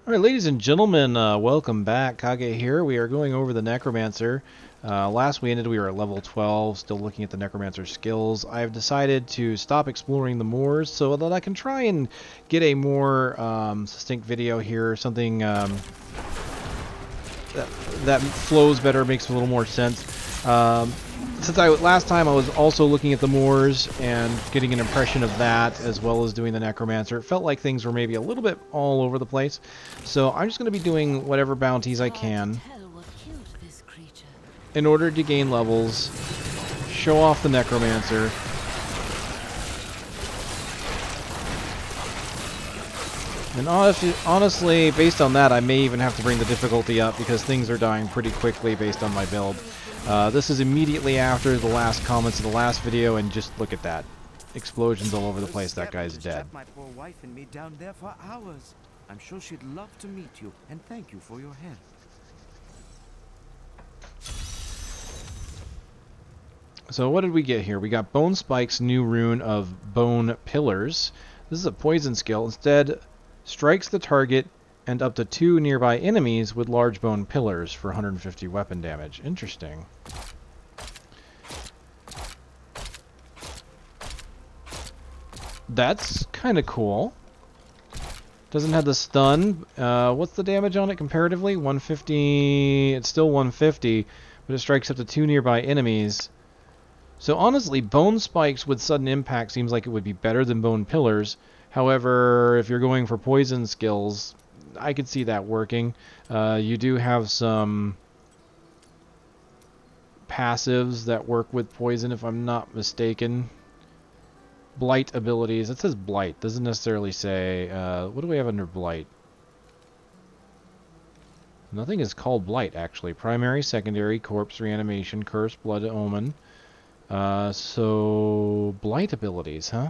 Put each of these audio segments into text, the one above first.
Alright, ladies and gentlemen, welcome back. Kage here. We are going over the Necromancer. Last we were at level 12, still looking at the Necromancer skills. I've decided to stop exploring the moors so that I can try and get a more succinct video here, something that flows better, makes a little more sense. Since last time I was also looking at the moors and getting an impression of that, as well as doing the Necromancer, it felt like things were maybe a little bit all over the place. So I'm just going to be doing whatever bounties I can in order to gain levels, show off the Necromancer. And honestly, based on that, I may even have to bring the difficulty up because things are dying pretty quickly based on my build. This is immediately after the last comments of the last video, and just look at that. Explosions all over the place. That guy's dead. My poor wife and me down there for hours. I'm sure she'd love to meet you, and thank you for your help. So what did we get here? We got Bone Spike's new rune of Bone Pillars. This is a poison skill. Instead, strikes the target and up to 2 nearby enemies with large bone pillars for 150 weapon damage. Interesting. That's kind of cool. Doesn't have the stun. What's the damage on it comparatively? 150. It's still 150, but it strikes up to 2 nearby enemies. So honestly, Bone Spikes with sudden impact seems like it would be better than Bone Pillars. However, if you're going for poison skills, I could see that working. You do have some passives that work with poison, if I'm not mistaken. Blight abilities. It says Blight. Doesn't necessarily say... what do we have under Blight? Nothing is called Blight, actually. Primary, secondary, corpse reanimation, curse, blood omen. So... Blight abilities, huh?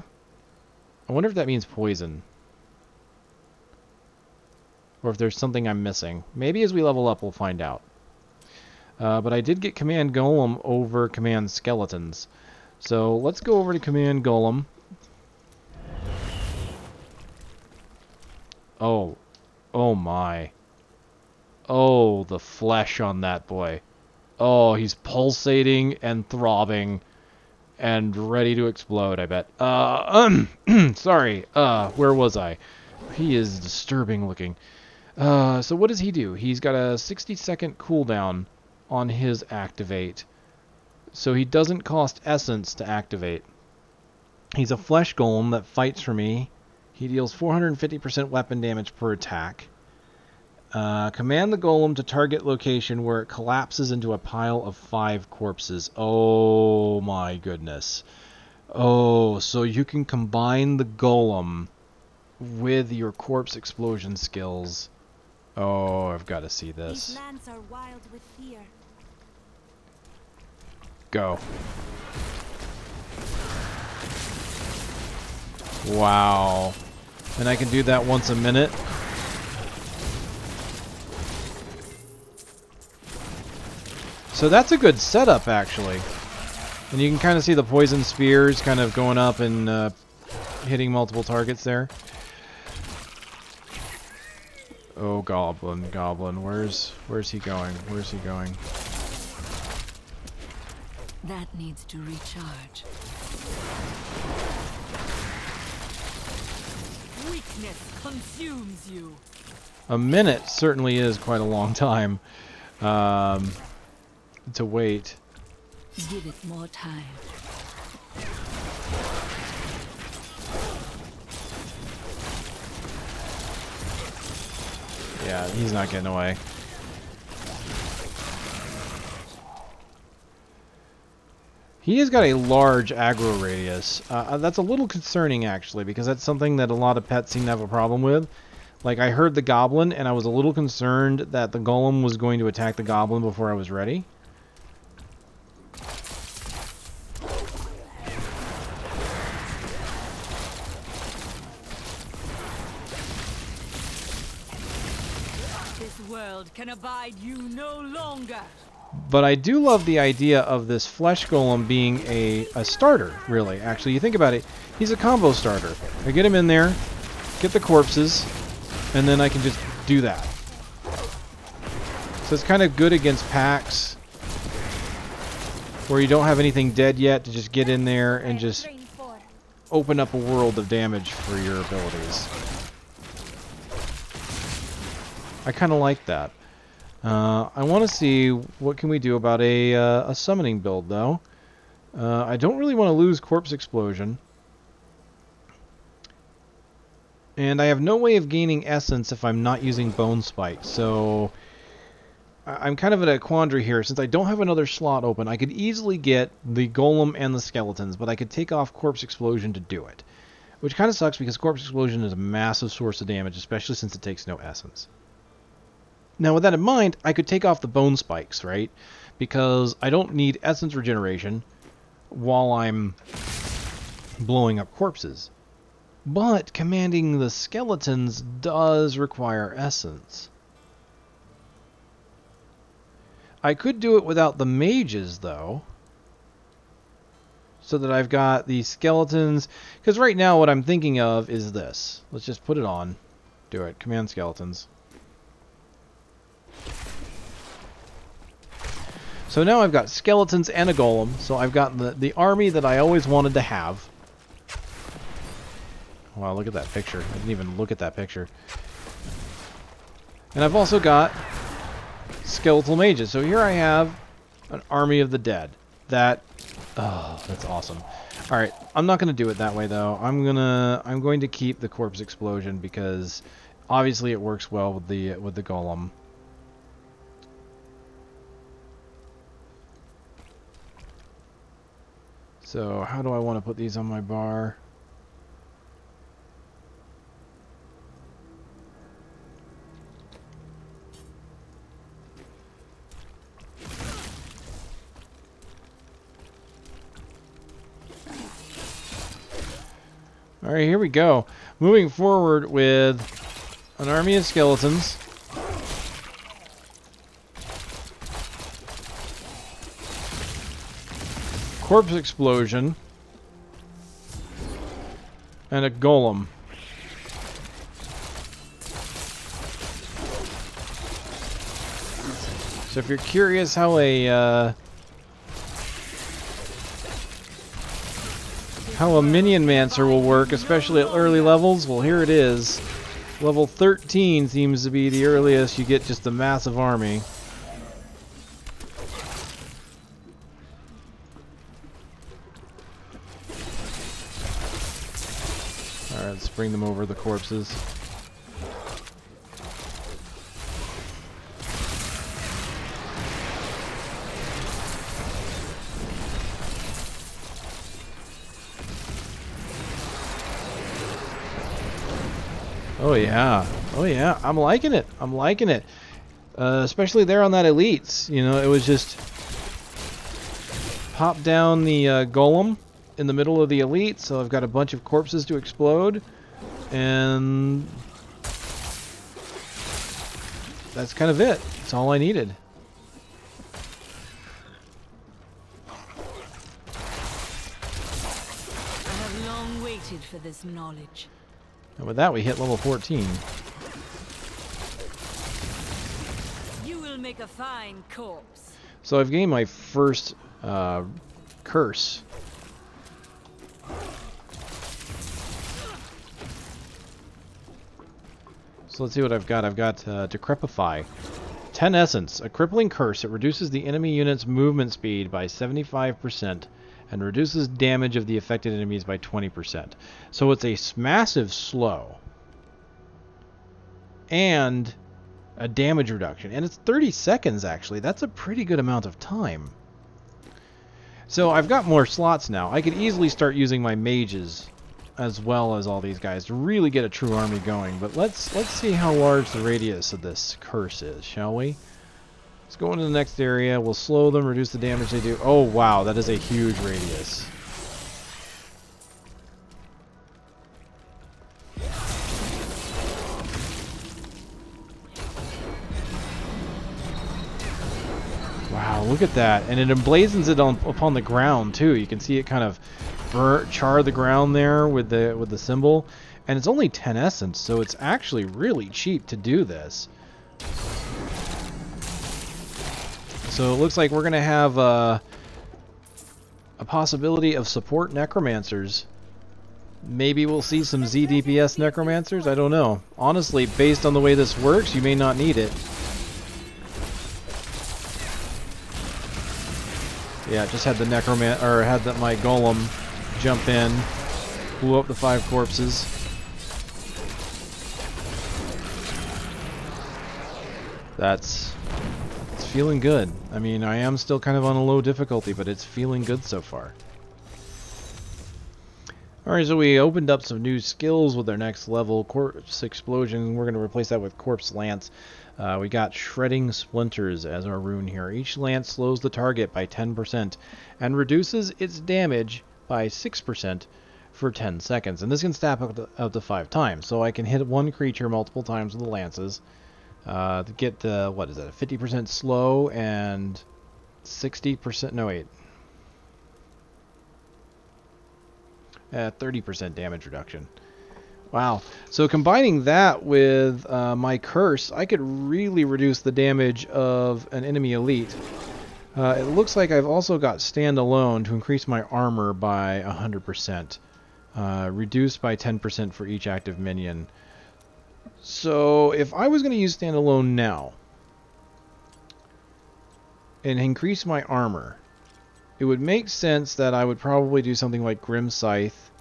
I wonder if that means poison. Or if there's something I'm missing. Maybe as we level up we'll find out. But I did get Command Golem over Command Skeletons. So let's go over to Command Golem. Oh. Oh my. Oh, the flesh on that boy. Oh, he's pulsating and throbbing and ready to explode, I bet. Sorry. Where was I? He is disturbing looking. So what does he do? He's got a 60-second cooldown on his activate. So he doesn't cost essence to activate. He's a flesh golem that fights for me. He deals 450% weapon damage per attack. Command the golem to target location where it collapses into a pile of 5 corpses. Oh my goodness. Oh, so you can combine the golem with your corpse explosion skills. Oh, I've got to see this. These lands are wild with fear. Go. Wow. And I can do that once a minute. So that's a good setup, actually. And you can kind of see the poison spears kind of going up and hitting multiple targets there. Oh, Goblin, Goblin, where's he going? Where's he going? That needs to recharge. Weakness consumes you. A minute certainly is quite a long time to wait. Give it more time. Yeah, he's not getting away. He has got a large aggro radius. That's a little concerning, actually, because that's something that a lot of pets seem to have a problem with. Like, I heard the Goblin, and I was a little concerned that the Golem was going to attack the Goblin before I was ready. Can abide you no longer. But I do love the idea of this flesh golem being a starter, really. Actually, you think about it, he's a combo starter. I get him in there, get the corpses, and then I can just do that. So it's kind of good against packs where you don't have anything dead yet to just get in there and just open up a world of damage for your abilities. I kind of like that. I want to see what can we do about a summoning build, though. I don't really want to lose Corpse Explosion. And I have no way of gaining essence if I'm not using Bone Spike, so I'm kind of in a quandary here. Since I don't have another slot open, I could easily get the Golem and the Skeletons, but I could take off Corpse Explosion to do it. Which kind of sucks because Corpse Explosion is a massive source of damage, especially since it takes no essence. Now with that in mind, I could take off the Bone Spikes, right? Because I don't need essence regeneration while I'm blowing up corpses. But commanding the Skeletons does require essence. I could do it without the Mages, though. So that I've got the Skeletons. Because right now what I'm thinking of is this. Let's just put it on. Do it. Command Skeletons. So now I've got Skeletons and a Golem. So I've got the army that I always wanted to have. Wow, look at that picture. I didn't even look at that picture. And I've also got Skeletal Mages. So here I have an army of the dead. Oh, that's awesome. Alright, I'm not going to do it that way though. I'm going to keep the Corpse Explosion because obviously it works well with the Golem. So how do I want to put these on my bar? Alright, here we go. Moving forward with an army of skeletons. Corpse Explosion. And a Golem. So if you're curious how a Minionmancer will work, especially at early levels, well, here it is. Level 13 seems to be the earliest you get just a massive army. Alright, let's bring them over the corpses. Oh yeah, oh yeah, I'm liking it, I'm liking it. Especially there on that Elites, you know, it was just pop down the Golem in the middle of the Elite, so I've got a bunch of corpses to explode, and that's kind of it. That's all I needed. I have long waited for this knowledge. And with that, we hit level 14. You will make a fine corpse. So I've gained my first curse. So let's see what I've got. I've got Decrepify. 10 Essence. A crippling curse. It reduces the enemy unit's movement speed by 75%. And reduces damage of the affected enemies by 20%. So it's a massive slow. And a damage reduction. And it's 30 seconds, actually. That's a pretty good amount of time. So I've got more slots now. I could easily start using my mages as well as all these guys to really get a true army going. But let's see how large the radius of this curse is, shall we? Let's go into the next area. We'll slow them, reduce the damage they do. Oh, wow. That is a huge radius. Wow, look at that. And it emblazons it upon the ground, too. You can see it kind of char the ground there with the symbol, and it's only 10 essence, so it's actually really cheap to do this. So it looks like we're gonna have a possibility of support necromancers. Maybe we'll see some ZDPS necromancers. I don't know. Honestly, based on the way this works, you may not need it. Yeah, just had the my golem jump in, blew up the 5 corpses. It's feeling good. I mean, I am still kind of on a low difficulty, but it's feeling good so far. Alright, so we opened up some new skills with our next level, Corpse Explosion. We're going to replace that with Corpse Lance. We got Shredding Splinters as our rune here. Each lance slows the target by 10% and reduces its damage by 6% for 10 seconds. And this can stack up to 5 times. So I can hit one creature multiple times with the lances to get, what is that, 50% slow and 60%, no wait, 30% damage reduction. Wow. So combining that with my curse, I could really reduce the damage of an enemy elite. It looks like I've also got standalone to increase my armor by 100%. Reduced by 10% for each active minion. So if I was going to use standalone now and increase my armor, it would make sense that I would probably do something like Grim Scythe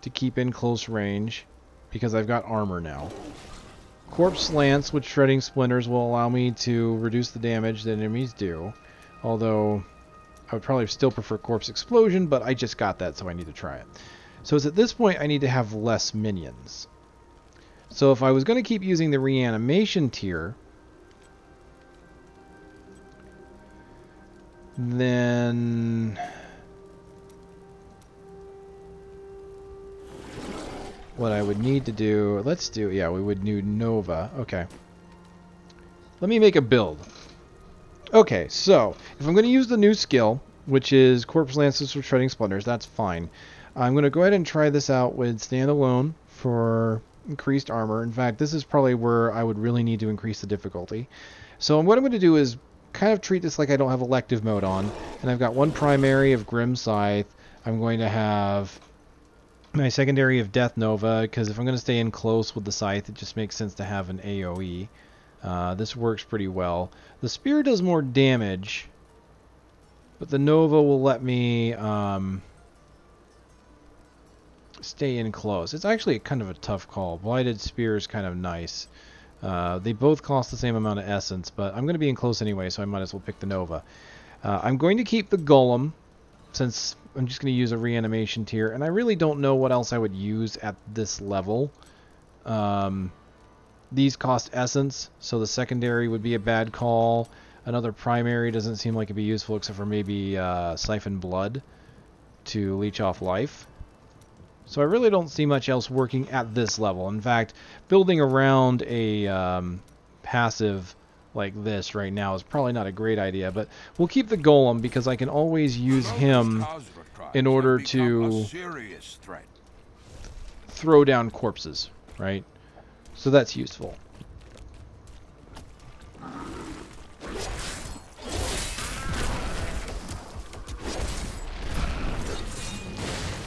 to keep in close range, because I've got armor now. Corpse Lance with Shredding Splinters will allow me to reduce the damage that enemies do, although I would probably still prefer Corpse Explosion, but I just got that, so I need to try it. So it's at this point I need to have less minions. So if I was going to keep using the reanimation tier, then what I would need to do, we would need Nova. Okay. Let me make a build. Okay, so if I'm going to use the new skill, which is Corpse Lances with Shredding Splinters, that's fine. I'm going to go ahead and try this out with standalone for increased armor. In fact, this is probably where I would really need to increase the difficulty. So what I'm going to do is kind of treat this like I don't have elective mode on, and I've got one primary of Grim Scythe. I'm going to have my secondary of Death Nova, because if I'm going to stay in close with the Scythe, it just makes sense to have an AoE. This works pretty well. The Spear does more damage, but the Nova will let me stay in close. It's actually kind of a tough call. Blighted Spear is kind of nice. They both cost the same amount of essence, but I'm going to be in close anyway, so I might as well pick the Nova. I'm going to keep the Golem, since I'm just going to use a reanimation tier, and I really don't know what else I would use at this level. These cost essence, so the secondary would be a bad call. Another primary doesn't seem like it'd be useful, except for maybe Siphon Blood to leech off life. So I really don't see much else working at this level. In fact, building around a passive like this right now is probably not a great idea, but we'll keep the Golem because I can always use him in order to throw down corpses, right? So that's useful.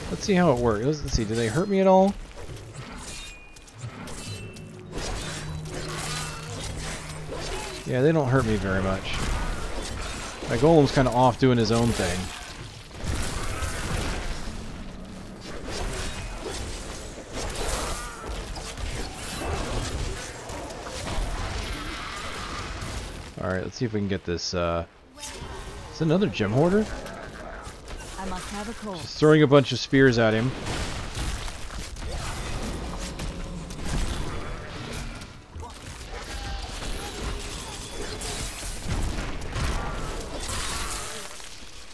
Let's see how it works. Let's see, do they hurt me at all? Yeah, they don't hurt me very much. My Golem's kind of off doing his own thing. Alright, let's see if we can get this, is it another gem hoarder? I must have a call. Just throwing a bunch of spears at him.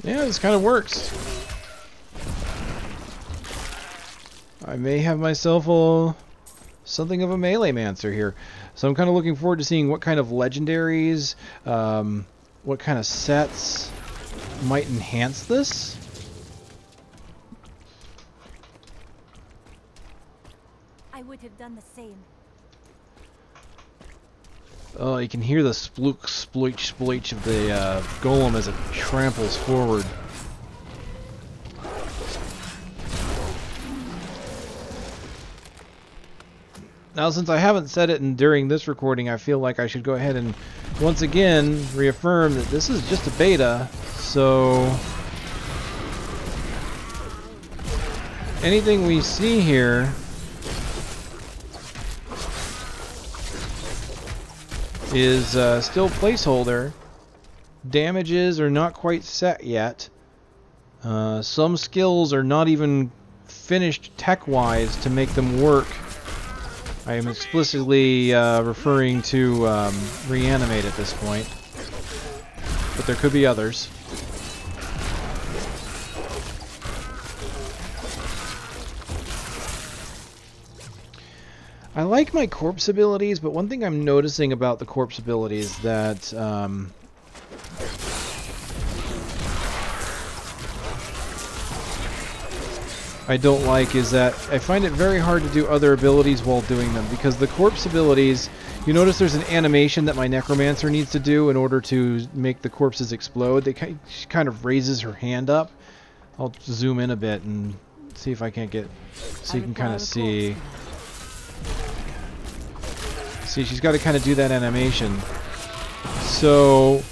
Yeah, this kind of works. I may have myself something of a melee-mancer here. So I'm kind of looking forward to seeing what kind of legendaries, what kind of sets might enhance this. I would have done the same. Oh, you can hear the splook, sploich, sploich of the golem as it tramples forward. Now, since I haven't said it during this recording, I feel like I should go ahead and once again reaffirm that this is just a beta, so anything we see here is still placeholder. Damages are not quite set yet. Some skills are not even finished tech-wise to make them work. I am explicitly referring to reanimate at this point, but there could be others. I like my corpse abilities, but one thing I'm noticing about the corpse abilities that I don't like is that I find it very hard to do other abilities while doing them, because the corpse abilities, you notice there's an animation that my Necromancer needs to do in order to make the corpses explode. She kind of raises her hand up. I'll zoom in a bit and see if I can't get, so you can kind of see. See, she's got to kind of do that animation. So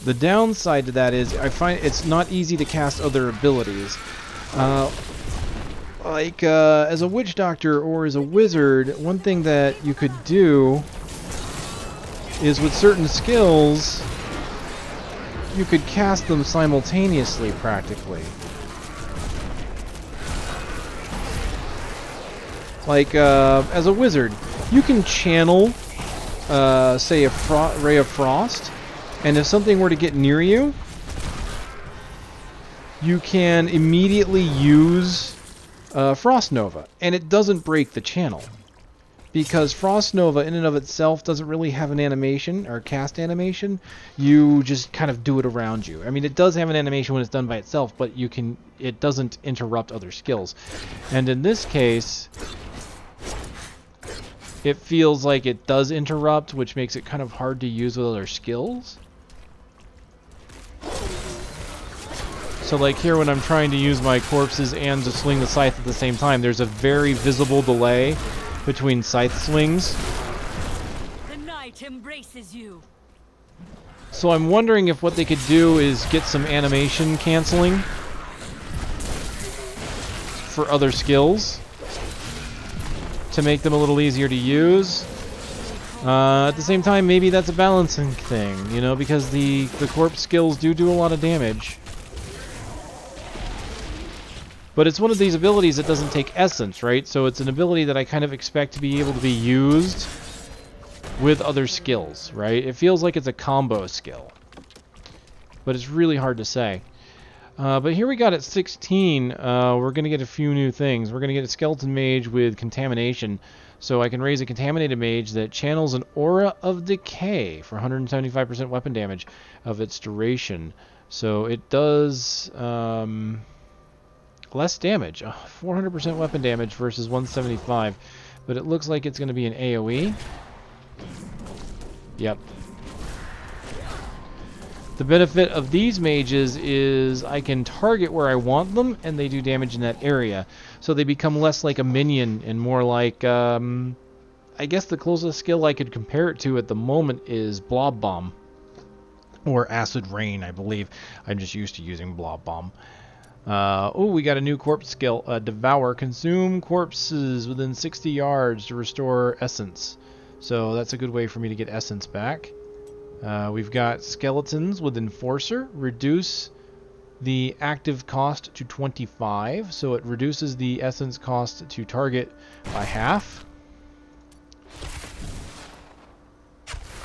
the downside to that is I find it's not easy to cast other abilities. As a witch doctor or as a wizard, one thing that you could do is with certain skills, you could cast them simultaneously practically. Like, as a wizard, you can channel, say, a ray of frost, and if something were to get near you, you can immediately use Frost Nova, and it doesn't break the channel. Because Frost Nova in and of itself doesn't really have an animation, or cast animation. You just kind of do it around you. I mean, it does have an animation when it's done by itself, but it doesn't interrupt other skills. And in this case, it feels like it does interrupt, which makes it kind of hard to use with other skills. So like here when I'm trying to use my corpses and to swing the scythe at the same time, there's a very visible delay between scythe swings. The night embraces you. So I'm wondering if what they could do is get some animation canceling for other skills to make them a little easier to use. At the same time, maybe that's a balancing thing, you know, because the corpse skills do a lot of damage. But it's one of these abilities that doesn't take essence, right? So it's an ability that I kind of expect to be able to be used with other skills, right? It feels like it's a combo skill. But it's really hard to say. But here we got at 16, we're going to get a few new things. We're going to get a Skeleton Mage with Contamination. So I can raise a Contaminated Mage that channels an Aura of Decay for 175% weapon damage of its duration. So it does less damage, 400% weapon damage versus 175. But it looks like it's going to be an AoE. Yep. The benefit of these mages is I can target where I want them, and they do damage in that area. So they become less like a minion and more like, I guess the closest skill I could compare it to at the moment is Blob Bomb. Or Acid Rain, I believe. I'm just used to using Blob Bomb. Oh, we got a new corpse skill, Devour. Consume corpses within 60 yards to restore essence. So that's a good way for me to get essence back. We've got Skeletons with Enforcer. Reduce the active cost to 25. So it reduces the essence cost to target by half.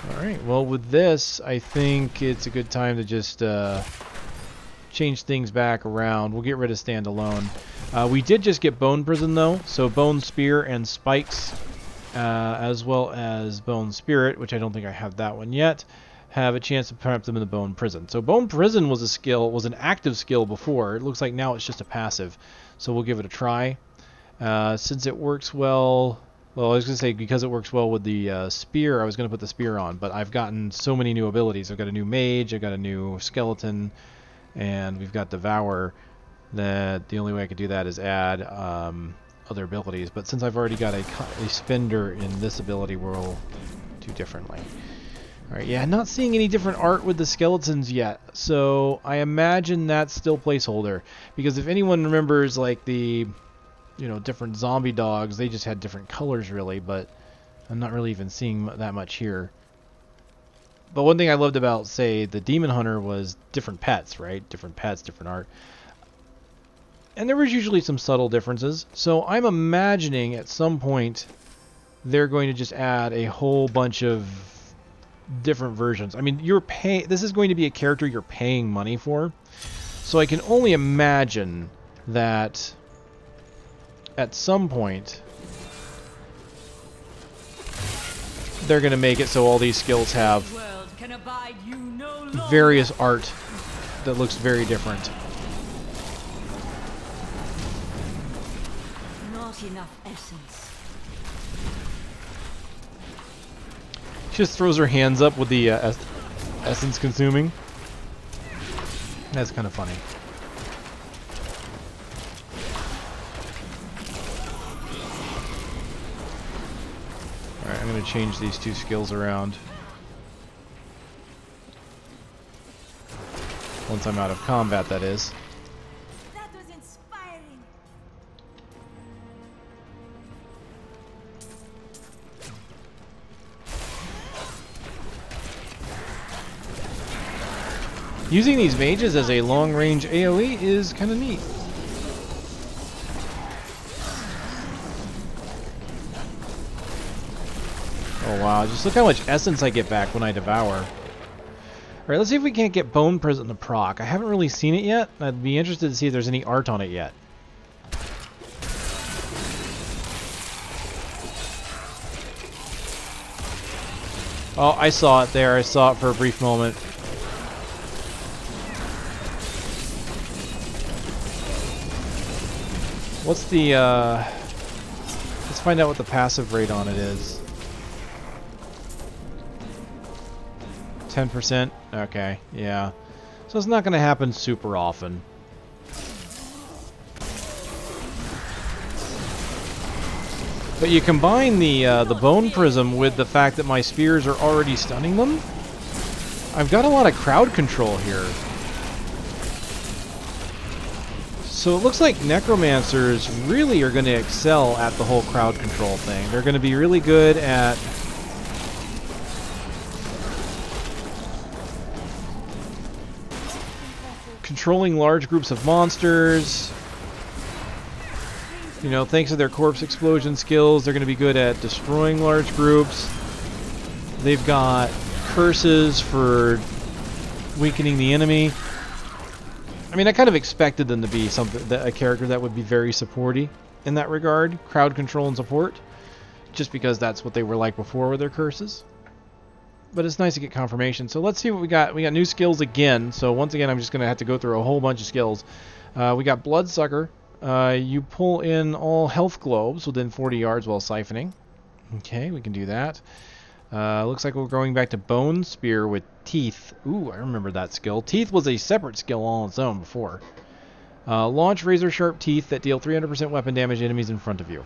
Alright, well with this, I think it's a good time to just change things back around. We'll get rid of Standalone. We did just get Bone Prison though, so Bone Spear and Spikes, as well as Bone Spirit, which I don't think I have that one yet, have a chance to prep them in the Bone Prison. So Bone Prison was a skill, was an active skill before. It looks like now it's just a passive. So we'll give it a try. Since it works well, I was going to say because it works well with the spear, I was going to put the spear on, but I've gotten so many new abilities. I've got a new Mage, I've got a new Skeleton, and we've got Devour, that the only way I could do that is add other abilities. But since I've already got a Spender in this ability, we'll do differently. Alright, yeah, not seeing any different art with the skeletons yet, so I imagine that's still placeholder. Because if anyone remembers, like, the, you know, different zombie dogs, they just had different colors, really, but I'm not really even seeing that much here. But one thing I loved about, say, the Demon Hunter was different pets, right? Different pets, different art. And there was usually some subtle differences, so I'm imagining at some point they're going to just add a whole bunch of different versions. I mean, this is going to be a character you're paying money for, so I can only imagine that at some point they're going to make it so all these skills have various art that looks very different. Not enough essence. She just throws her hands up with the essence consuming. That's kind of funny. Alright, I'm going to change these two skills around. Once I'm out of combat, that is. That was inspiring. Using these mages as a long-range AoE is kind of neat. Oh wow, just look how much essence I get back when I Devour. Alright, let's see if we can't get Bone Prison to proc. I haven't really seen it yet. I'd be interested to see if there's any art on it yet. Oh, I saw it there. I saw it for a brief moment. What's the, let's find out what the passive rate on it is. 10%? Okay, yeah. So it's not going to happen super often. But you combine the Bone Prism with the fact that my spears are already stunning them. I've got a lot of crowd control here. So it looks like Necromancers really are going to excel at the whole crowd control thing. They're going to be really good at controlling large groups of monsters. You know, thanks to their corpse explosion skills, they're going to be good at destroying large groups. They've got curses for weakening the enemy. I mean, I kind of expected them to be a character that would be very supporty in that regard, crowd control and support, just because that's what they were like before with their curses. But it's nice to get confirmation. So let's see what we got. We got new skills again. So once again, I'm just going to have to go through a whole bunch of skills. We got Bloodsucker. You pull in all health globes within 40 yards while siphoning. Okay, we can do that. Looks like we're going back to Bone Spear with Teeth. Ooh, I remember that skill. Teeth was a separate skill all on its own before. Launch razor sharp teeth that deal 300% weapon damage to enemies in front of you.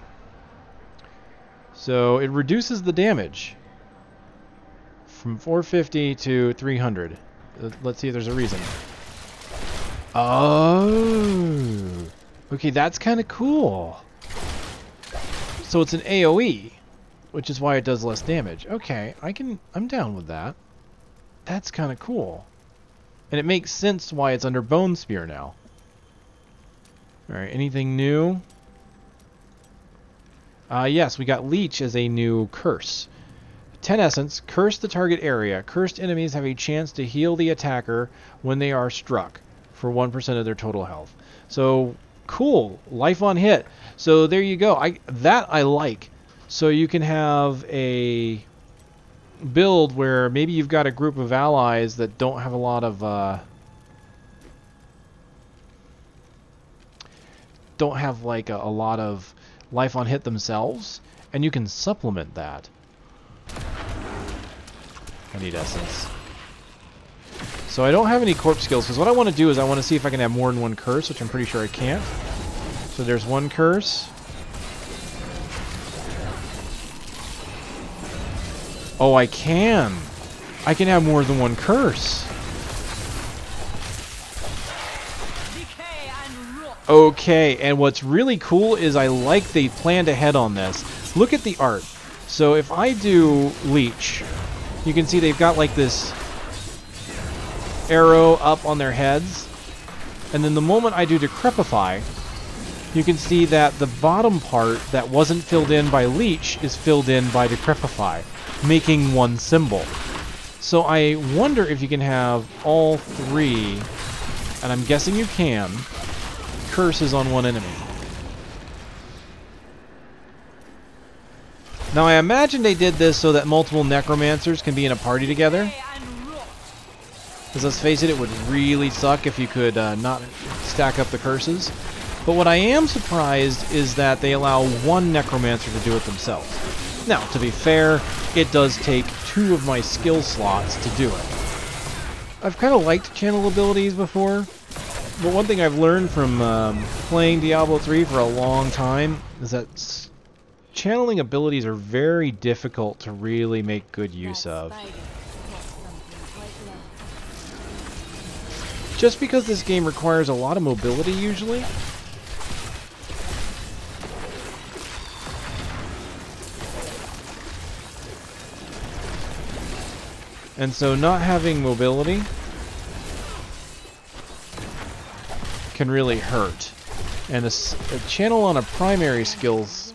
So it reduces the damage from 450 to 300. Let's see if there's a reason. Oh, okay, that's kind of cool. So it's an AoE, which is why it does less damage. Okay, I'm down with that. That's kind of cool. And it makes sense why it's under Bone Spear now. Alright, anything new? Yes, we got Leech as a new curse. 10 essence, curse the target area. Cursed enemies have a chance to heal the attacker when they are struck for 1% of their total health. So, cool. Life on hit. So there you go. That I like. So you can have a build where maybe you've got a group of allies that don't have a lot of a lot of life on hit themselves, and you can supplement that. I need essence. So I don't have any corpse skills, because what I want to do is I want to see if I can have more than one curse, which I'm pretty sure I can't. So there's one curse. Oh, I can! I can have more than one curse. Okay, and what's really cool is I like they planned ahead on this. Look at the art. So if I do Leech, you can see they've got like this arrow up on their heads. And then the moment I do Decrepify, you can see that the bottom part that wasn't filled in by Leech is filled in by Decrepify, making one symbol. So I wonder if you can have all three, and I'm guessing you can, curses on one enemy. Now I imagine they did this so that multiple Necromancers can be in a party together. Because let's face it, it would really suck if you could not stack up the curses. But what I am surprised is that they allow one Necromancer to do it themselves. Now, to be fair, it does take 2 of my skill slots to do it. I've kind of liked channel abilities before, but one thing I've learned from playing Diablo 3 for a long time is that channeling abilities are very difficult to really make good use of. Just because this game requires a lot of mobility usually, and so not having mobility can really hurt. And a channel on a primary skills,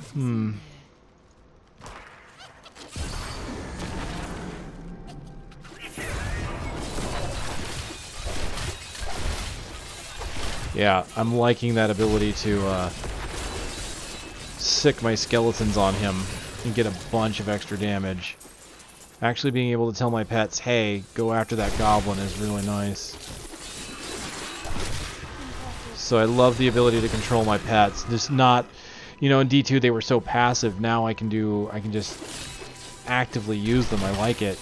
yeah, I'm liking that ability to sick my skeletons on him and get a bunch of extra damage. Actually being able to tell my pets, hey, go after that goblin is really nice. So I love the ability to control my pets. Just not, you know, in D2 they were so passive. Now I can just actively use them. I like it.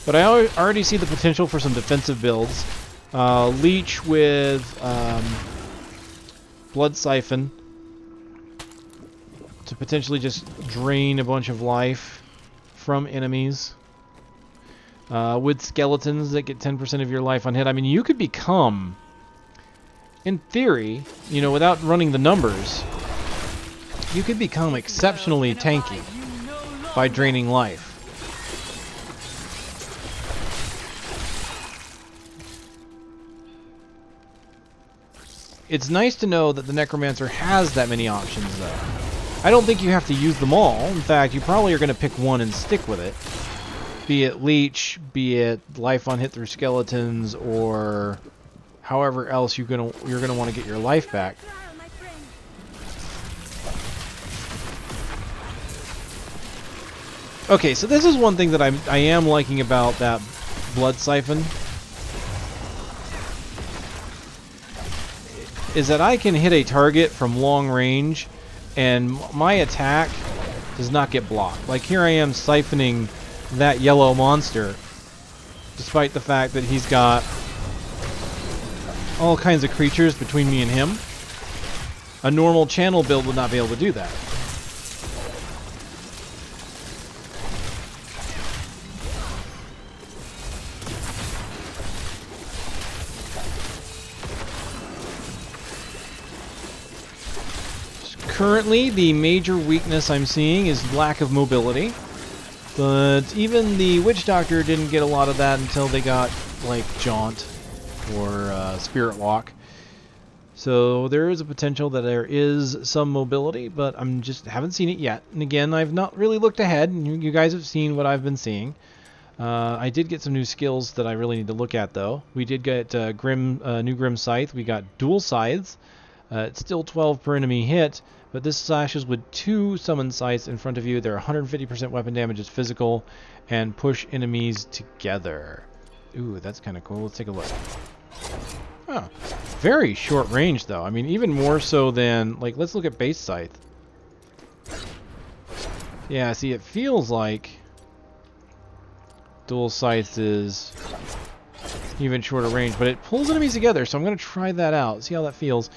But I already see the potential for some defensive builds. Leech with Blood Siphon to potentially just drain a bunch of life from enemies. With skeletons that get 10% of your life on hit. I mean, you could become, in theory, you know, without running the numbers, you could become exceptionally tanky by draining life. It's nice to know that the Necromancer has that many options, though. I don't think you have to use them all. In fact, you probably are going to pick one and stick with it. Be it Leech, be it life on hit through skeletons, or however else you're gonna want to get your life back. Okay, so this is one thing that I am liking about that Blood Siphon. Is that I can hit a target from long range and my attack does not get blocked. Like here I am siphoning that yellow monster despite the fact that he's got all kinds of creatures between me and him. A normal channel build would not be able to do that. Currently, the major weakness I'm seeing is lack of mobility, but even the Witch Doctor didn't get a lot of that until they got, like, Jaunt or Spirit Walk. So there is a potential that there is some mobility, but I'm just haven't seen it yet. And again, I've not really looked ahead, and you guys have seen what I've been seeing. I did get some new skills that I really need to look at, though. We did get new Grim Scythe. We got dual scythes. It's still 12 per enemy hit, but this slashes with 2 summoned scythes in front of you. They're 150% weapon damage is physical, and push enemies together. Ooh, that's kind of cool. Let's take a look. Oh, very short range, though. I mean, even more so than, like, let's look at base scythe. Yeah, see, it feels like dual scythes is even shorter range, but it pulls enemies together, so I'm going to try that out, see how that feels.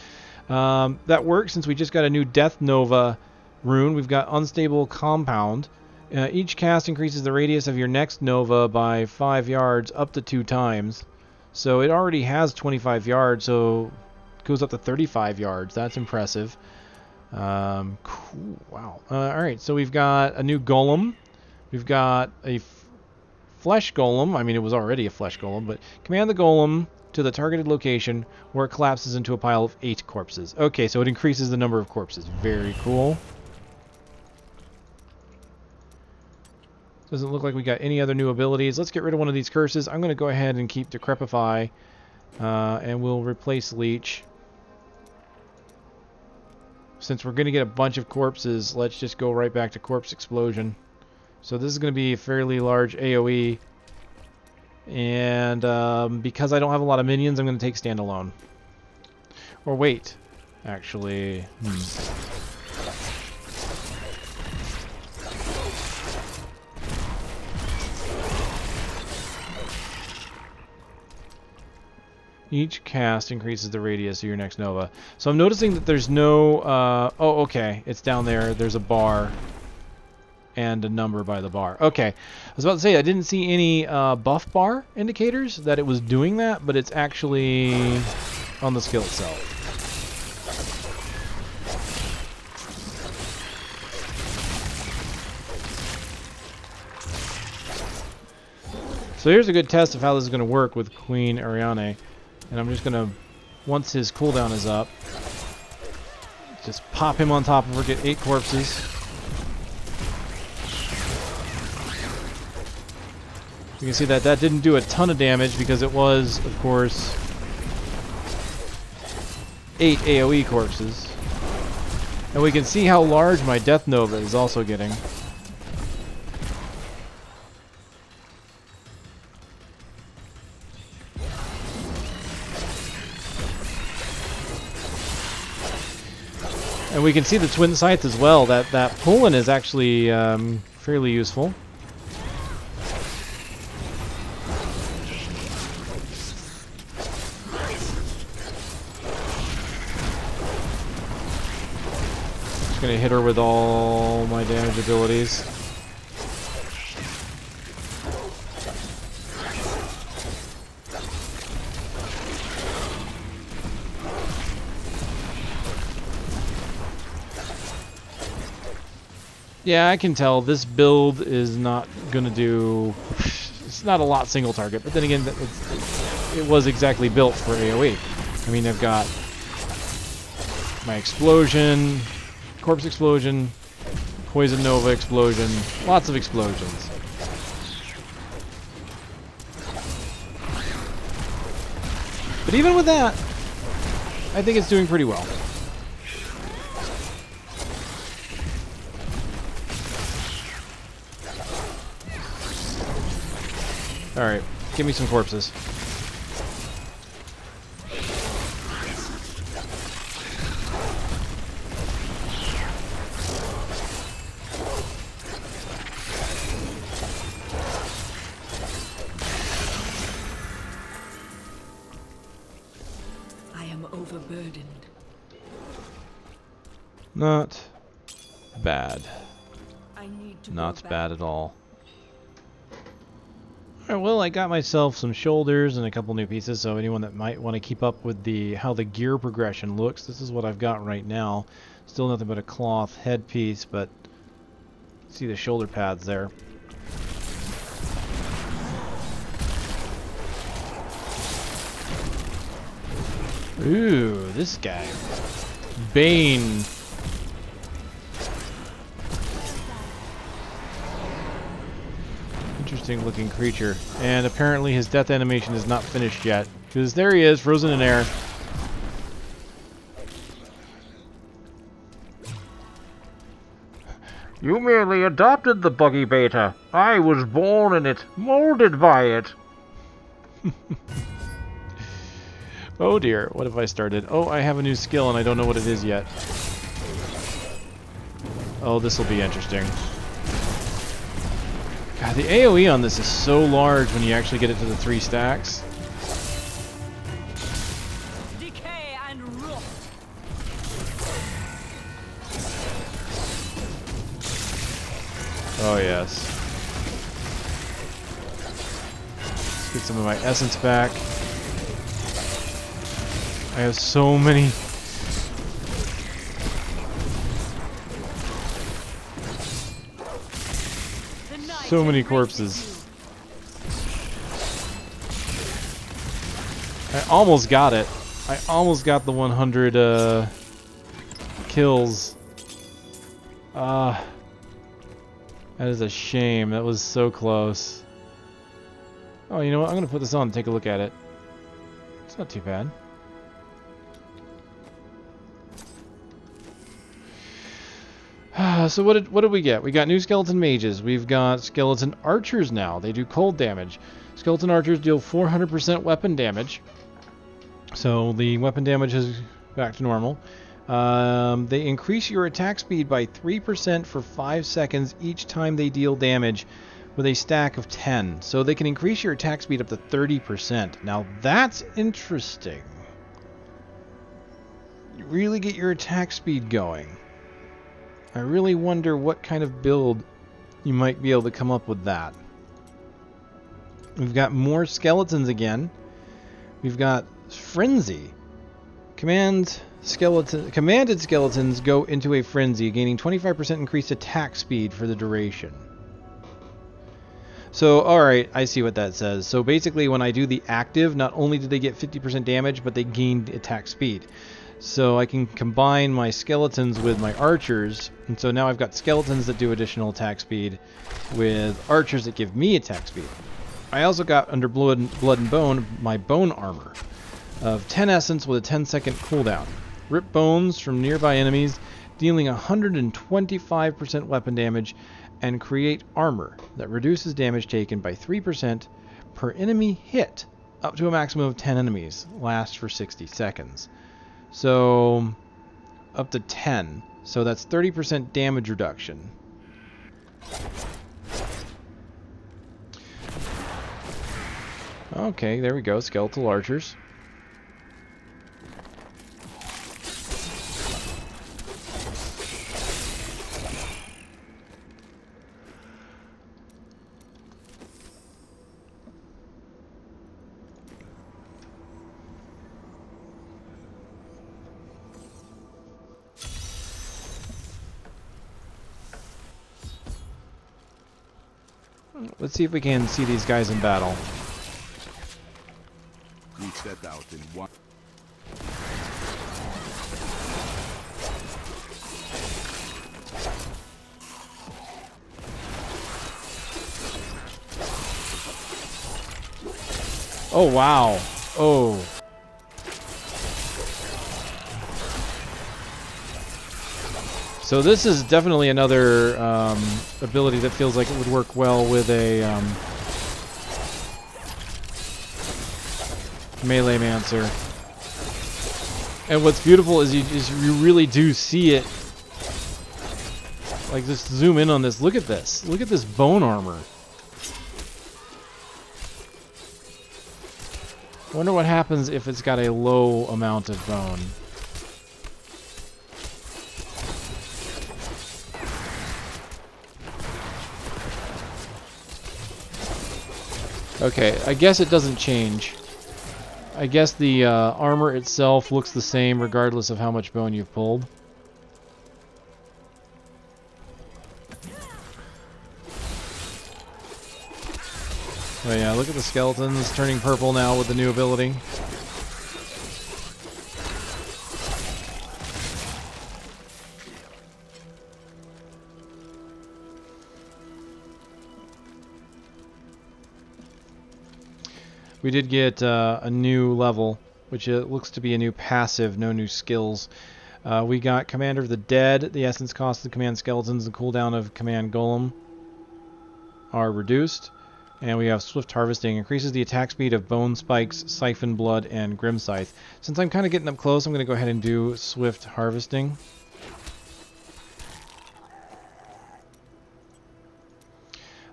That works since we just got a new Death Nova rune. We've got Unstable Compound. Each cast increases the radius of your next Nova by 5 yards up to 2 times. So it already has 25 yards, so it goes up to 35 yards. That's impressive. Cool, wow. Alright, so we've got a new Golem. We've got a Flesh Golem. I mean, it was already a Flesh Golem, but command the Golem to the targeted location where it collapses into a pile of 8 corpses. Okay, so it increases the number of corpses. Very cool. Doesn't look like we got any other new abilities. Let's get rid of one of these curses. I'm going to go ahead and keep Decrepify, and we'll replace Leech. Since we're going to get a bunch of corpses, let's just go right back to Corpse Explosion. So this is going to be a fairly large AoE. And because I don't have a lot of minions, I'm going to take Standalone. Or wait, actually... Each cast increases the radius of your next Nova. So I'm noticing that there's no... oh, okay. It's down there. There's a bar and a number by the bar. Okay. I was about to say, I didn't see any buff bar indicators that it was doing that, but it's actually on the skill itself. So here's a good test of how this is going to work with Queen Ariane. And I'm just going to, once his cooldown is up, just pop him on top of her, get 8 corpses. You can see that that didn't do a ton of damage because it was, of course, 8 AoE corpses. And we can see how large my Death Nova is also getting. And we can see the Twin Scythe as well. That pulling is actually fairly useful. Just gonna hit her with all my damage abilities. Yeah, I can tell this build is not gonna do... It's not a lot single target, but then again, it was exactly built for AoE. I mean, I've got my explosion, corpse explosion, poison nova explosion, lots of explosions. But even with that, I think it's doing pretty well. Alright, give me some corpses. I am overburdened. Not bad. I need to Not go back. bad at all. Alright, well, I got myself some shoulders and a couple new pieces, so anyone that might want to keep up with how the gear progression looks, this is what I've got right now. Still nothing but a cloth headpiece, but see the shoulder pads there. Ooh, this guy. Bane. interesting looking creature. And apparently his death animation is not finished yet. Because there he is, frozen in air. You merely adopted the buggy beta. I was born in it, molded by it. Oh dear, what have I started? Oh, I have a new skill and I don't know what it is yet. Oh, this will be interesting. God, the AoE on this is so large when you actually get it to the 3 stacks. Decay and rot. Oh yes. Let's get some of my essence back. I have so many. So many corpses. I almost got it. I almost got the 100 kills. That is a shame. That was so close. Oh, you know what? I'm gonna put this on and take a look at it. It's not too bad. So what did we get? We got new skeleton mages. We've got skeleton archers now. They do cold damage. Skeleton archers deal 400% weapon damage. So the weapon damage is back to normal. They increase your attack speed by 3% for 5 seconds each time they deal damage with a stack of 10. So they can increase your attack speed up to 30%. Now that's interesting. You really get your attack speed going. I really wonder what kind of build you might be able to come up with that. We've got more skeletons again. We've got Frenzy. Commanded skeletons go into a frenzy, gaining 25% increased attack speed for the duration. So, alright, I see what that says. So basically when I do the active, not only do they get 50% damage, but they gain attack speed. So I can combine my skeletons with my archers, and so now I've got skeletons that do additional attack speed with archers that give me attack speed. I also got under Blood and Bone my bone armor of 10 essence with a 10-second cooldown. Rip bones from nearby enemies, dealing 125% weapon damage, and create armor that reduces damage taken by 3% per enemy hit, up to a maximum of 10 enemies, lasts for 60 seconds. So, up to 10. So that's 30% damage reduction. Okay, there we go. Skeletal archers. Let's see if we can see these guys in battle. We set out in one. Oh wow. Oh. So this is definitely another ability that feels like it would work well with a Melee-mancer. And what's beautiful is you really do see it. Like, just zoom in on this. Look at this. Look at this bone armor. I wonder what happens if it's got a low amount of bone. Okay, I guess it doesn't change. I guess the armor itself looks the same regardless of how much bone you've pulled. Oh yeah, look at the skeletons turning purple now with the new ability. We did get a new level, which looks to be a new passive, no new skills. We got Commander of the Dead. The essence cost of command skeletons, the cooldown of command golem are reduced. And we have Swift Harvesting. Increases the attack speed of Bone Spikes, Siphon Blood, and Grim Scythe. Since I'm kind of getting up close, I'm going to go ahead and do Swift Harvesting.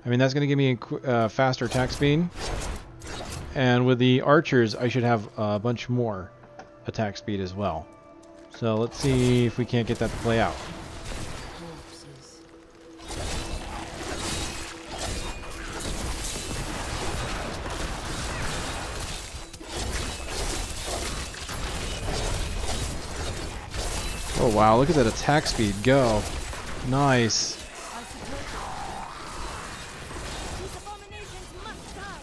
I mean, that's going to give me a faster attack speed. And with the archers, I should have a bunch more attack speed as well. So let's see if we can't get that to play out. Oh wow, look at that attack speed go. Nice. These abominations must die.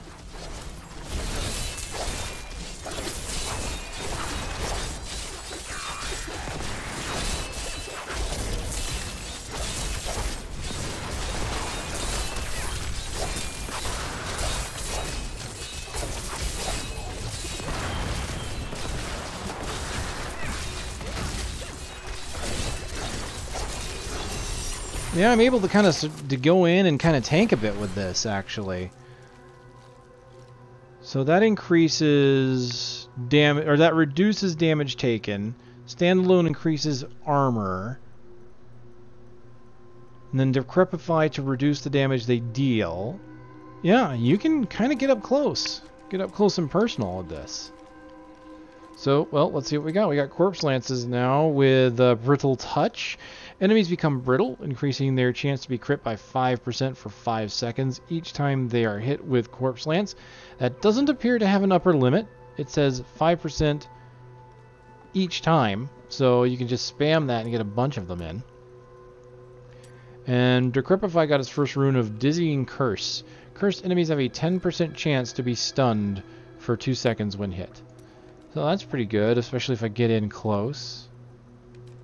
Yeah, I'm able to kind of to go in and kind of tank a bit with this, actually. So that increases damage, or that reduces damage taken. Standalone increases armor. And then Decrepify to reduce the damage they deal. Yeah, you can kind of get up close. Get up close and personal with this. So, well, let's see what we got. We got Corpse Lances now with Brittle Touch. Enemies become brittle, increasing their chance to be crit by 5% for 5 seconds each time they are hit with Corpse Lance. That doesn't appear to have an upper limit. It says 5% each time, so you can just spam that and get a bunch of them in. And Decrepify got its first rune of Dizzying Curse. Cursed enemies have a 10% chance to be stunned for 2 seconds when hit. So that's pretty good, especially if I get in close.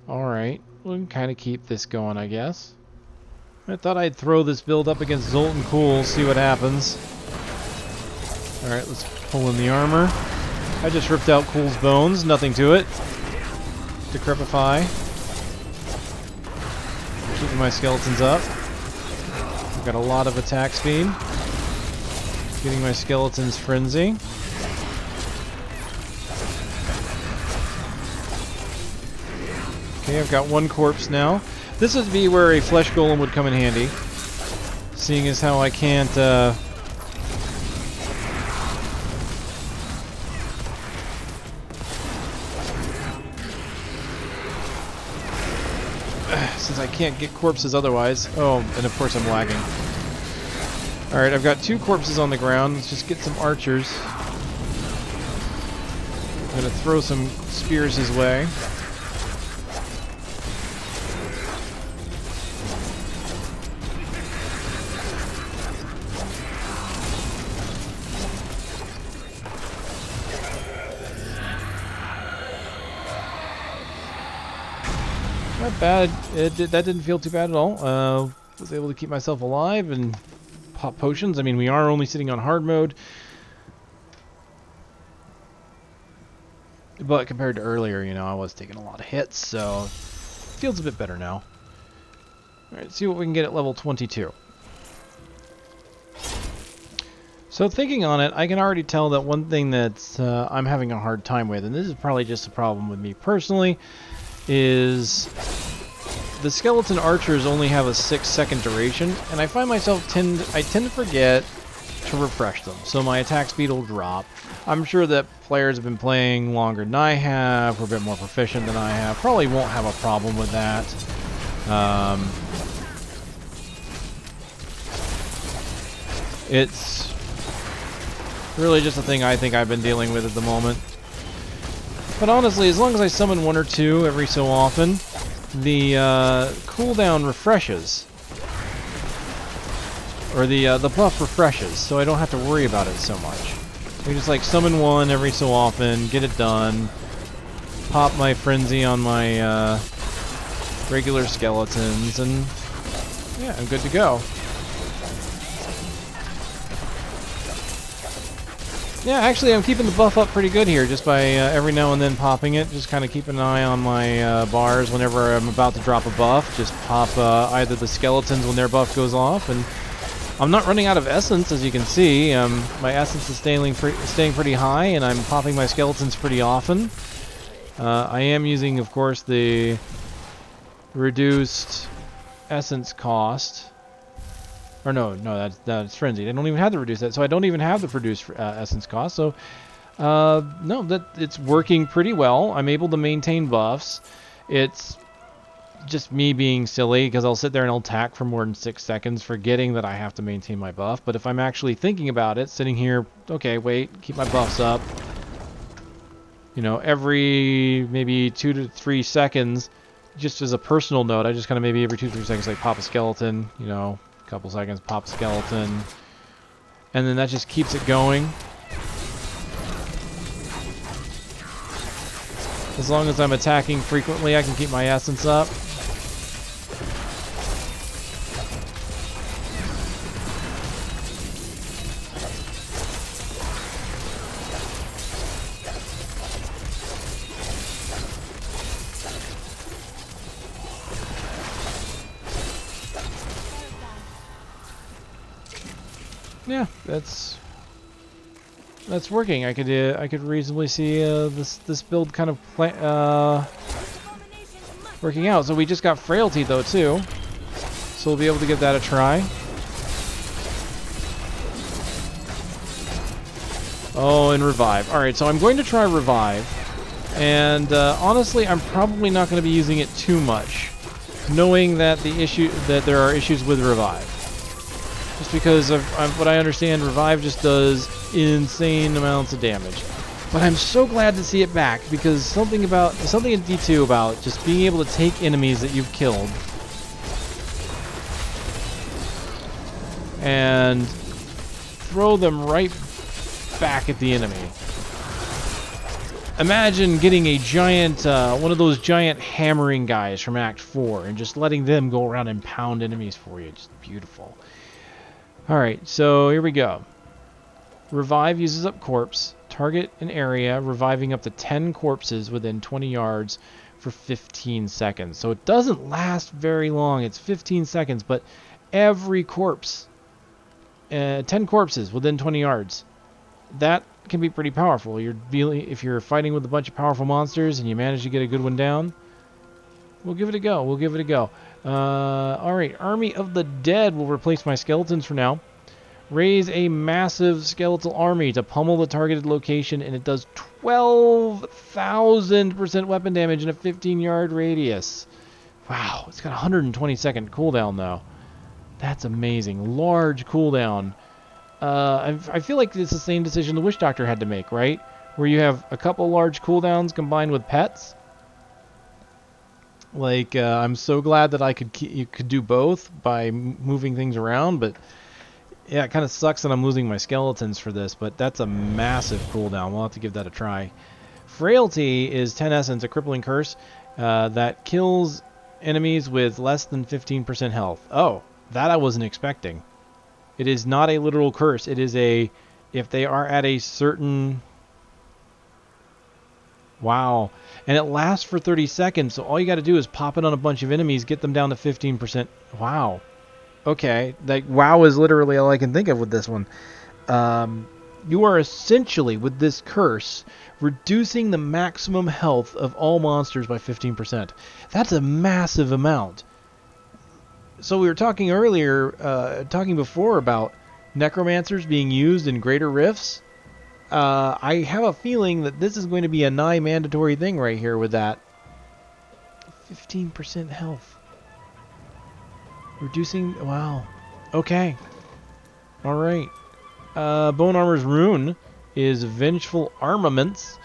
Alright. We can kind of keep this going, I guess. I thought I'd throw this build up against Zoltan Cool, see what happens. Alright, let's pull in the armor. I just ripped out Cool's bones, nothing to it. Decrepify. Keeping my skeletons up. I've got a lot of attack speed. Getting my skeletons frenzy. Okay, I've got one corpse now. This would be where a flesh golem would come in handy, seeing as how I can't, since I can't get corpses otherwise. Oh, and of course I'm lagging. Alright, I've got 2 corpses on the ground. Let's just get some archers. I'm gonna throw some spears his way. Not bad. That didn't feel too bad at all. Was able to keep myself alive and pop potions. I mean, we are only sitting on hard mode, but compared to earlier, you know, I was taking a lot of hits, so it feels a bit better now. All right, see what we can get at level 22. So thinking on it, I can already tell that one thing that I'm having a hard time with, and this is probably just a problem with me personally, is the skeleton archers only have a 6-second duration, and I find myself I tend to forget to refresh them, so my attack speed will drop. I'm sure that players have been playing longer than I have, or a bit more proficient than I have, probably won't have a problem with that. It's really just a thing I think I've been dealing with at the moment. But honestly, as long as I summon 1 or 2 every so often, the cooldown refreshes. Or the buff refreshes, so I don't have to worry about it so much. I just like summon 1 every so often, get it done, pop my frenzy on my regular skeletons, and yeah, I'm good to go. Yeah, actually, I'm keeping the buff up pretty good here, just by every now and then popping it. Just kind of keeping an eye on my bars whenever I'm about to drop a buff. Just pop either the skeletons when their buff goes off, and I'm not running out of essence, as you can see. My essence is staying pretty high, and I'm popping my skeletons pretty often. I am using, of course, the reduced essence cost. Or no, that's frenzied. I don't even have to reduce that, so I don't even have the reduced essence cost. So, no, it's working pretty well. I'm able to maintain buffs. It's just me being silly because I'll sit there and I'll attack for more than 6 seconds, forgetting that I have to maintain my buff. But if I'm actually thinking about it, sitting here, okay, wait, keep my buffs up. You know, every maybe 2 to 3 seconds, just as a personal note, I just kind of maybe every 2 to 3 seconds, like pop a skeleton, you know. Couple seconds, pop skeleton, and then that just keeps it going. As long as I'm attacking frequently, I can keep my essence up. Yeah, that's working. I could reasonably see this build kind of working out. So we just got Frailty though too, so we'll be able to give that a try. Oh, and Revive. All right, so I'm going to try Revive, and honestly, I'm probably not going to be using it too much, knowing that there are issues with Revive. Just because of what I understand, Revive just does insane amounts of damage. But I'm so glad to see it back, because something in D2 about just being able to take enemies that you've killed and throw them right back at the enemy. Imagine getting a giant, one of those giant hammering guys from Act 4 and just letting them go around and pound enemies for you. Just beautiful. Alright, so here we go. Revive uses up corpse. Target an area, reviving up to 10 corpses within 20 yards for 15 seconds. So it doesn't last very long. It's 15 seconds, but every corpse, 10 corpses within 20 yards. That can be pretty powerful. If you're fighting with a bunch of powerful monsters and you manage to get a good one down, we'll give it a go. We'll give it a go. Alright, Army of the Dead will replace my skeletons for now. Raise a massive skeletal army to pummel the targeted location, and it does 12,000% weapon damage in a 15-yard radius. Wow, it's got a 120-second cooldown, though. That's amazing. Large cooldown. I feel like it's the same decision the Witch Doctor had to make, right? Where you have a couple large cooldowns combined with pets. Like, I'm so glad that you could do both by moving things around, but yeah, it kind of sucks that I'm losing my skeletons for this, but that's a massive cooldown. We'll have to give that a try. Frailty is 10 essence, a crippling curse that kills enemies with less than 15% health. Oh, that I wasn't expecting. It is not a literal curse. It is if they are at a certain... Wow. And it lasts for 30 seconds, so all you got to do is pop it on a bunch of enemies, get them down to 15%. Wow. Okay. Like, wow is literally all I can think of with this one. You are essentially, with this curse, reducing the maximum health of all monsters by 15%. That's a massive amount. So we were talking before about Necromancers being used in greater rifts. I have a feeling that this is going to be a nigh mandatory thing right here with that. 15% health. Reducing... Wow. Okay. Alright. Bone Armor's rune is Vengeful Armaments.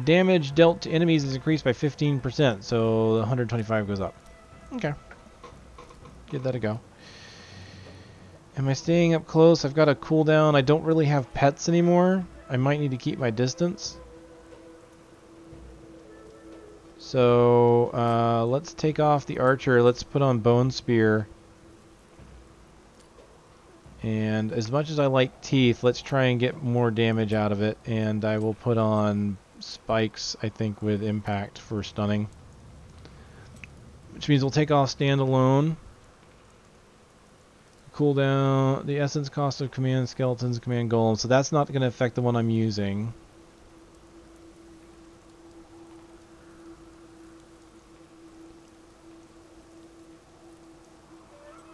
Damage dealt to enemies is increased by 15%, so 125 goes up. Okay. Give that a go. Am I staying up close? I've got a cooldown. I don't really have pets anymore. I might need to keep my distance. So, let's take off the archer. Let's put on Bone Spear. And as much as I like teeth, let's try and get more damage out of it. And I will put on spikes, I think, with impact for stunning. Which means we'll take off standalone. Cooldown, the essence cost of command skeletons, command golem. So that's not going to affect the one I'm using.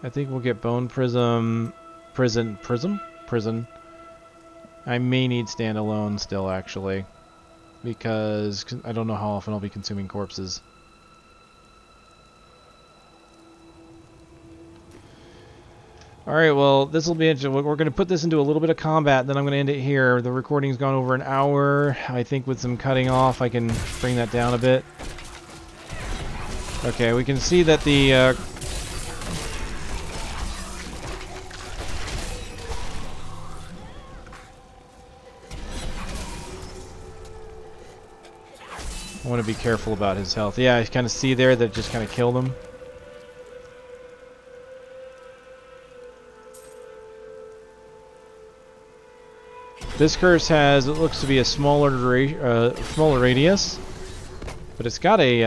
I think we'll get bone prism, prison. I may need standalone still, actually, because I don't know how often I'll be consuming corpses. Alright, well, this will be interesting. We're going to put this into a little bit of combat, then I'm going to end it here. The recording's gone over an hour. I think with some cutting off, I can bring that down a bit. Okay, we can see that the... I want to be careful about his health. Yeah, I kind of see there that just kind of killed him. This curse has, it looks to be a smaller radius, but it's got a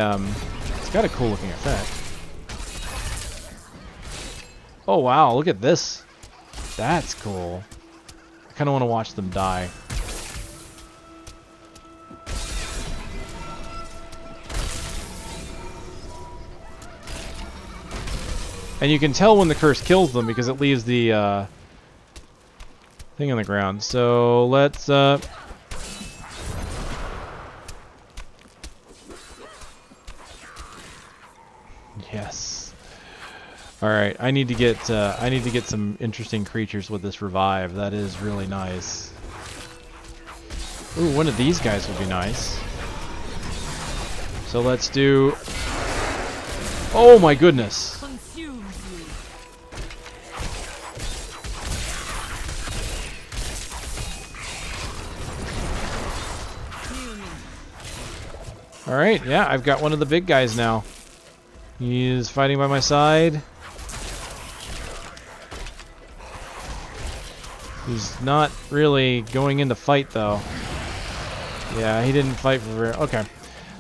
cool looking effect. Oh wow, look at this. That's cool. I kind of want to watch them die. And you can tell when the curse kills them because it leaves the thing on the ground. So let's yes. All right, I need to get some interesting creatures with this revive. That is really nice. Ooh, one of these guys would be nice. So let's do. Oh my goodness. Alright, yeah, I've got one of the big guys now. He's fighting by my side. He's not really going in to fight, though. Yeah, he didn't fight for very... Okay.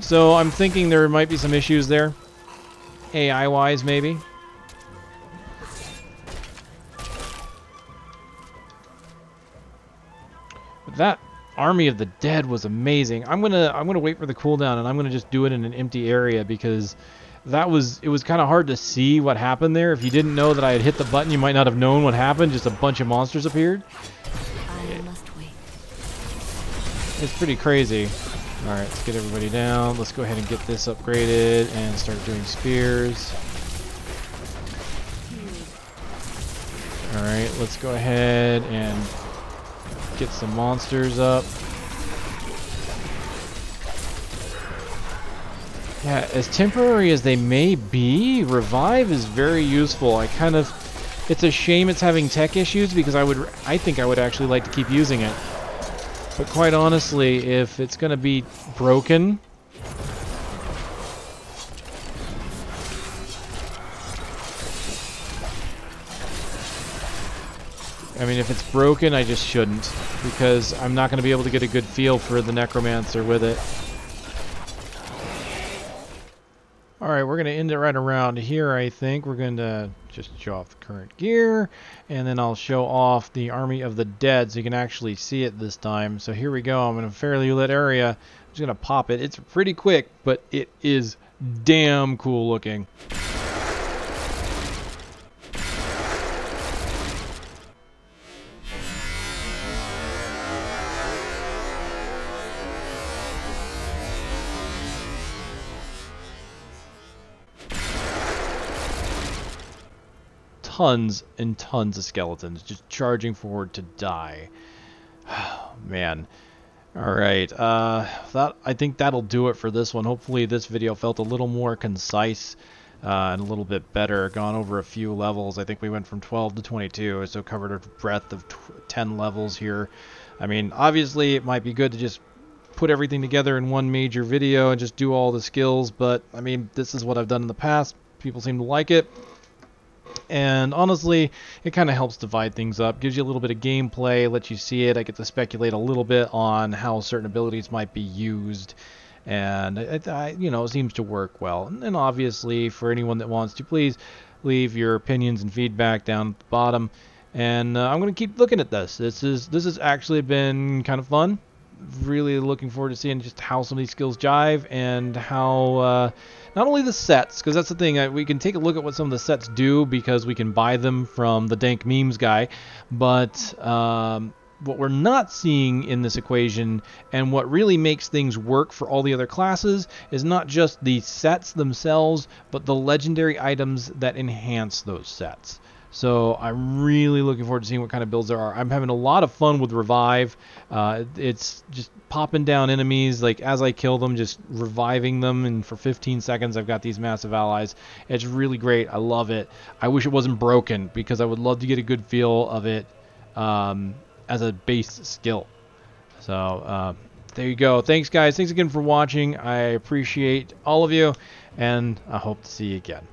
So I'm thinking there might be some issues there. AI-wise, maybe. But that Army of the Dead was amazing. I'm gonna wait for the cooldown, and I'm gonna just do it in an empty area because it was kind of hard to see what happened there. If you didn't know that I had hit the button, you might not have known what happened. Just a bunch of monsters appeared. I must wait. It's pretty crazy. All right, let's get everybody down. Let's go ahead and get this upgraded and start doing spears. All right, let's go ahead and get some monsters up. Yeah, as temporary as they may be, Revive is very useful. It's a shame it's having tech issues because I think I would actually like to keep using it. But quite honestly, if it's going to be broken, I mean, if it's broken, I just shouldn't, because I'm not going to be able to get a good feel for the Necromancer with it. Alright, we're going to end it right around here, I think. We're going to just show off the current gear, and then I'll show off the Army of the Dead so you can actually see it this time. So here we go. I'm in a fairly lit area. I'm just going to pop it. It's pretty quick, but it is damn cool looking. Tons and tons of skeletons just charging forward to die. Man. Alright, I think that'll do it for this one. Hopefully this video felt a little more concise and a little bit better. Gone over a few levels. I think we went from 12 to 22, so covered a breadth of 10 levels here. I mean, obviously it might be good to just put everything together in one major video and just do all the skills, but I mean, this is what I've done in the past. People seem to like it. And honestly, it kind of helps divide things up, gives you a little bit of gameplay, lets you see it. I get to speculate a little bit on how certain abilities might be used, and you know, it seems to work well. And obviously, for anyone that wants to, please leave your opinions and feedback down at the bottom. And I'm going to keep looking at this. This has actually been kind of fun. Really looking forward to seeing just how some of these skills jive and how not only the sets, because that's the thing, we can take a look at what some of the sets do because we can buy them from the Dank Memes guy, but what we're not seeing in this equation and what really makes things work for all the other classes is not just the sets themselves, but the legendary items that enhance those sets. So I'm really looking forward to seeing what kind of builds there are. I'm having a lot of fun with Revive. It's just popping down enemies, like as I kill them, just reviving them, and for 15 seconds I've got these massive allies. It's really great. I love it. I wish it wasn't broken because I would love to get a good feel of it as a base skill. So there you go. Thanks guys. Thanks again for watching. I appreciate all of you, and I hope to see you again.